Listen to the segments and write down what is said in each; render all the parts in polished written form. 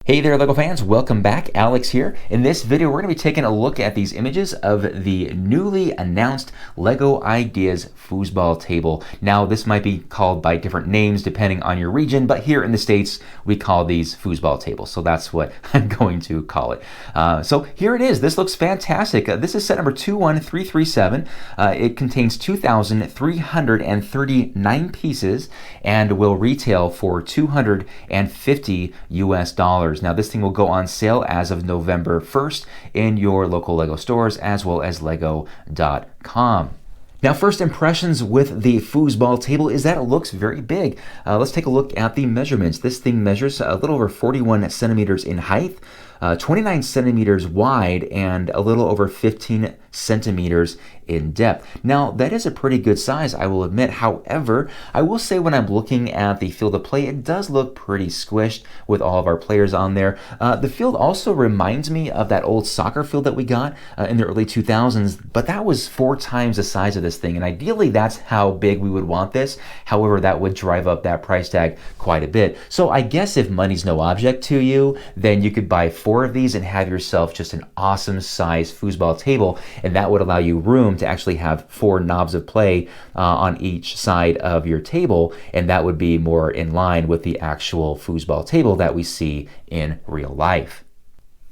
Hey there, LEGO fans. Welcome back. Alex here. In this video, we're going to be taking a look at these images of the newly announced LEGO Ideas Foosball Table. Now, this might be called by different names depending on your region, but here in the States, we call these foosball tables. So that's what I'm going to call it. So here it is. This looks fantastic. This is set number 21337. It contains 2,339 pieces and will retail for $250 US. Now this thing will go on sale as of November 1st in your local LEGO stores as well as lego.com. Now, first impressions with the foosball table is that it looks very big. Let's take a look at the measurements. This thing measures a little over 41 centimeters in height, 29 centimeters wide, and a little over 15 centimeters in depth. Now, that is a pretty good size, I will admit. However, I will say when I'm looking at the field of play, it does look pretty squished with all of our players on there. The field also reminds me of that old soccer field that we got in the early 2000s, but that was 4 times the size of this thing, and ideally that's how big we would want this. However, that would drive up that price tag quite a bit. So I guess if money's no object to you, then you could buy 4 of these and have yourself just an awesome size foosball table, and that would allow you room to actually have 4 knobs of play on each side of your table, and that would be more in line with the actual foosball table that we see in real life.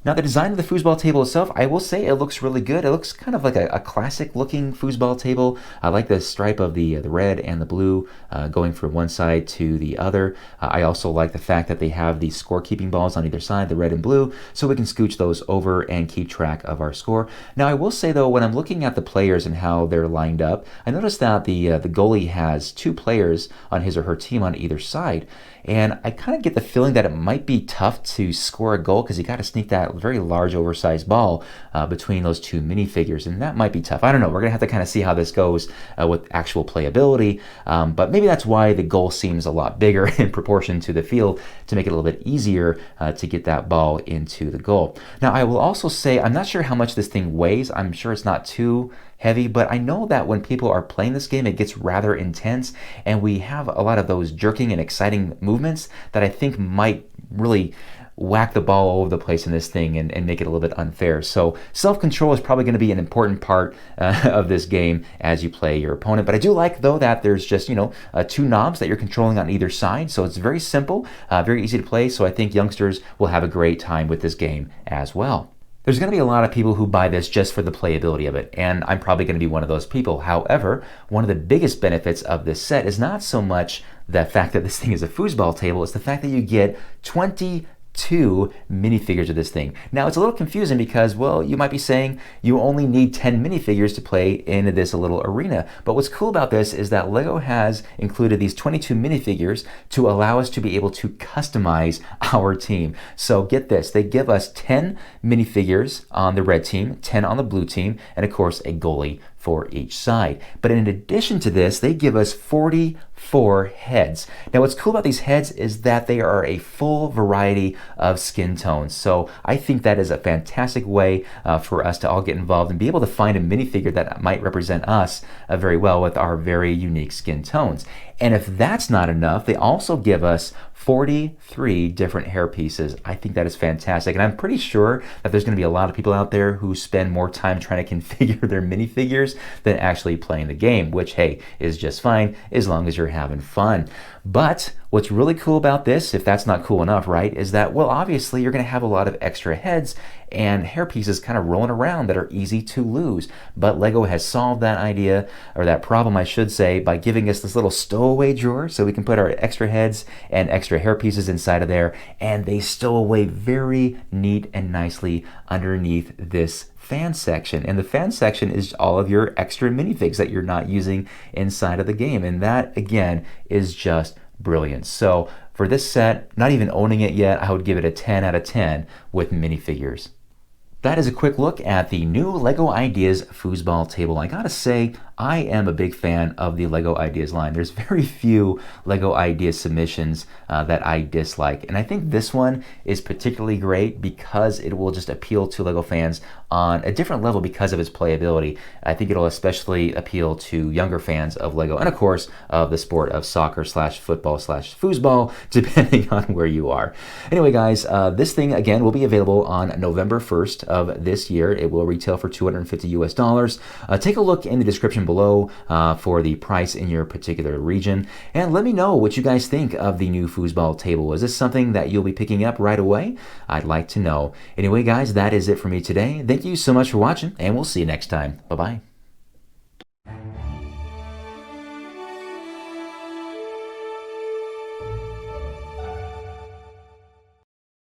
Now, the design of the foosball table itself, I will say it looks really good. It looks kind of like a classic looking foosball table. I like the stripe of the red and the blue going from one side to the other. I also like the fact that they have these scorekeeping balls on either side, the red and blue, so we can scooch those over and keep track of our score. Now, I will say though, when I'm looking at the players and how they're lined up, I noticed that the goalie has 2 players on his or her team on either side. And I kind of get the feeling that it might be tough to score a goal because you got to sneak that very large oversized ball between those 2 minifigures, and that might be tough. I don't know. We're going to have to kind of see how this goes with actual playability, but maybe that's why the goal seems a lot bigger in proportion to the field to make it a little bit easier to get that ball into the goal. Now, I will also say I'm not sure how much this thing weighs. I'm sure it's not too heavy, but I know that when people are playing this game, it gets rather intense, and we have a lot of those jerking and exciting movements that I think might really whack the ball all over the place in this thing and make it a little bit unfair. So self-control is probably going to be an important part of this game as you play your opponent. But I do like, though, that there's just, 2 knobs that you're controlling on either side. So it's very simple, very easy to play. So I think youngsters will have a great time with this game as well. There's going to be a lot of people who buy this just for the playability of it, and I'm probably going to be one of those people. However, one of the biggest benefits of this set is not so much the fact that this thing is a foosball table, it's the fact that you get 22 minifigures of this thing. Now, it's a little confusing because, well, you might be saying you only need 10 minifigures to play in this little arena. But what's cool about this is that LEGO has included these 22 minifigures to allow us to be able to customize our team. So get this, they give us 10 minifigures on the red team, 10 on the blue team, and of course a goalie for each side. But in addition to this, they give us 44 heads. Now, what's cool about these heads is that they are a full variety of skin tones. So I think that is a fantastic way for us to all get involved and be able to find a minifigure that might represent us very well with our very unique skin tones. And if that's not enough, they also give us 43 different hair pieces. I think that is fantastic. And I'm pretty sure that there's going to be a lot of people out there who spend more time trying to configure their minifigures than actually playing the game, which, hey, is just fine as long as you're having fun. But what's really cool about this, if that's not cool enough, right, is that, well, obviously you're going to have a lot of extra heads and hair pieces kind of rolling around that are easy to lose. But LEGO has solved that idea, or that problem, I should say, by giving us this little stowaway drawer so we can put our extra heads and extra hair pieces inside of there, and they stow away very neat and nicely underneath this fan section. And the fan section is all of your extra minifigs that you're not using inside of the game, and that again is just brilliant. So for this set, not even owning it yet, I would give it a 10 out of 10 with minifigures. That is a quick look at the new LEGO Ideas Foosball Table. I gotta say, I am a big fan of the Lego Ideas line. There's very few Lego Ideas submissions that I dislike. And I think this one is particularly great because it will just appeal to Lego fans on a different level because of its playability. I think it'll especially appeal to younger fans of Lego and, of course, of the sport of soccer slash football slash foosball, depending on where you are. Anyway, guys, this thing, again, will be available on November 1st of this year. It will retail for $250. Take a look in the description below for the price in your particular region. And let me know what you guys think of the new foosball table. Is this something that you'll be picking up right away? I'd like to know. Anyway, guys, that is it for me today. Thank you so much for watching, and we'll see you next time. Bye-bye.